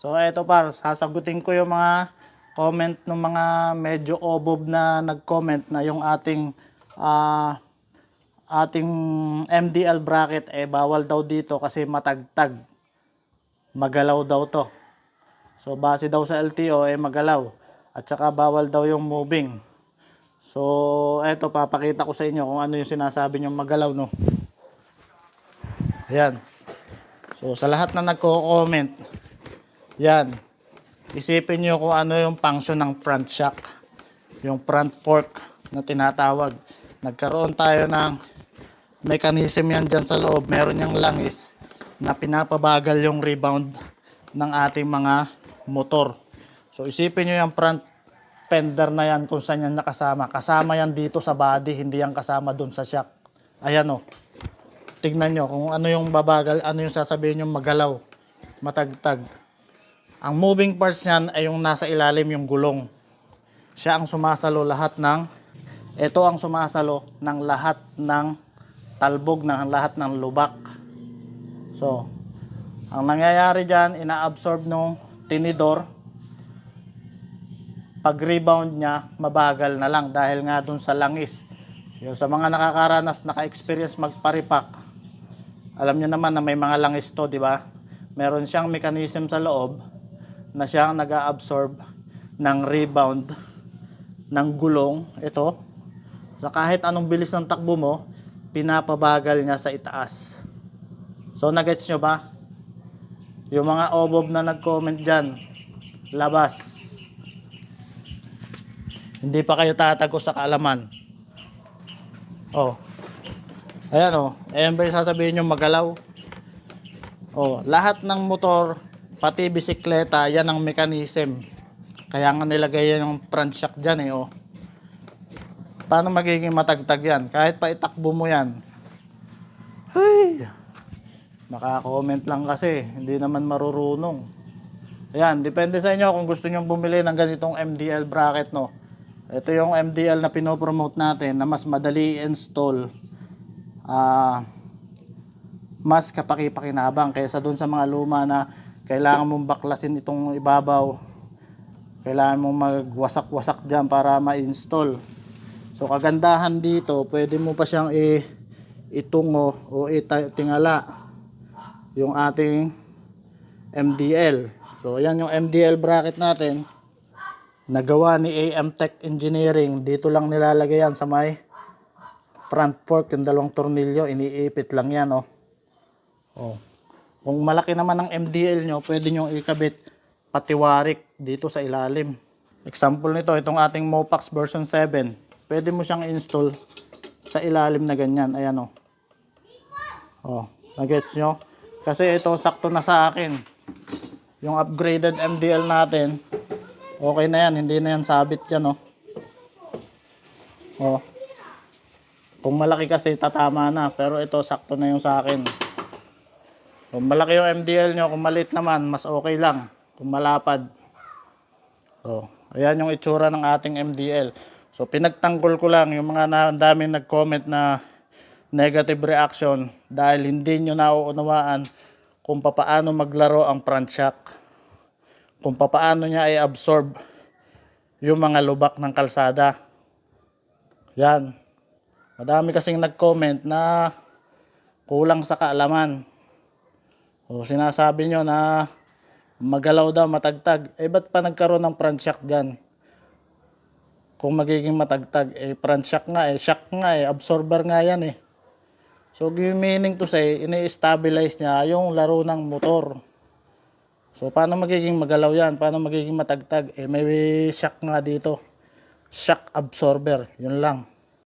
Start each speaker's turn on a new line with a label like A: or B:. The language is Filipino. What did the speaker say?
A: So eto par, sasagutin ko yung mga comment ng mga medyo obob na nag-comment na yung ating MDL bracket bawal daw dito kasi matagtag. Magalaw daw to. So base daw sa LTO magalaw at saka bawal daw yung moving. So eto papakita ko sa inyo kung ano yung sinasabi niyong magalaw no. Ayan. So sa lahat na nagko-comment, yan. Isipin niyo kung ano yung function ng front shock. Yung front fork na tinatawag. Nagkaroon tayo ng mechanism yan dyan sa loob. Meron yung langis na pinapabagal yung rebound ng ating mga motor. So isipin nyo yung front fender na yan kung saan yan nakasama. Kasama yan dito sa body, hindi yan kasama dun sa shock. Ayan o. Tignan nyo kung ano yung babagal, ano yung sasabihin yung magalaw, matagtag. Ang moving parts niyan ay yung nasa ilalim yung gulong. Siya ang sumasalo lahat ng, ito ang sumasalo ng lahat ng talbog, ng lahat ng lubak. So, ang nangyayari dyan, ina-absorb nung tinidor. Pag rebound niya, mabagal na lang dahil nga dun sa langis. Yung sa mga nakakaranas, naka-experience magparipak, alam niyo naman na may mga langis to, di ba? Meron siyang mechanism sa loob na siyang nag-a-absorb ng rebound ng gulong. Ito. So kahit anong bilis ng takbo mo, pinapabagal niya sa itaas. So nagets nyo ba? Yung mga obob na nag-comment dyan, labas. Hindi pa kayo tatago sa kaalaman. Oh. Ayan o. Ayan ba yung sasabihin nyo magalaw? Oh, lahat ng motor, pati bisikleta, yan ang mechanism. Kaya nga nilagay yan yung front shock dyan eh. Oh. Paano magiging matagtag yan? Kahit pa itakbo mo yan. Hey! Naka-comment lang kasi. Hindi naman marurunong. Ayan, depende sa inyo kung gusto nyo bumili ng ganitong MDL bracket, no. Ito yung MDL na pinopromote natin na mas madali i-install. Mas kapaki-pakinabang kaysa dun sa mga luma na kailangan mong baklasin itong ibabaw. Kailangan mong magwasak-wasak dyan para ma-install. So kagandahan dito, pwede mo pa siyang itungo o itingala yung ating MDL. So yan yung MDL bracket natin. Nagawa ni AM Tech Engineering. Dito lang nilalagay yan sa may front fork, yung dalawang tornilyo, iniipit lang yan oh. Oh. Kung malaki naman ang MDL nyo, pwede nyo ikabit patiwarik dito sa ilalim. Example nito, itong ating Mopax version 7. Pwede mo siyang install sa ilalim na ganyan. Ayan oh. Oh, nagets nyo? Kasi ito sakto na sa akin. Yung upgraded MDL natin, okay na yan, hindi na yan sabit yan oh. Oh. Kung malaki kasi tatama na, pero ito sakto na yung sa akin. Kung malaki yung MDL nyo, kung maliit naman, mas okay lang. Kung malapad. So, ayan yung itsura ng ating MDL. So, pinagtanggol ko lang yung mga daming nag-comment na negative reaction dahil hindi nyo nauunawaan kung papaano maglaro ang front shock. Kung papaano niya i-absorb yung mga lubak ng kalsada. Yan. Madami kasing nag-comment na kulang sa kaalaman. O sinasabi nyo na magalaw daw, matagtag. Ba't pa nagkaroon ng front shock dyan? Kung magiging matagtag, front shock nga shock nga absorber nga yan eh. So meaning to say, ini-stabilize niya yung laro ng motor. So paano magiging magalaw yan? Paano magiging matagtag? May shock nga dito. Shock absorber, yun lang.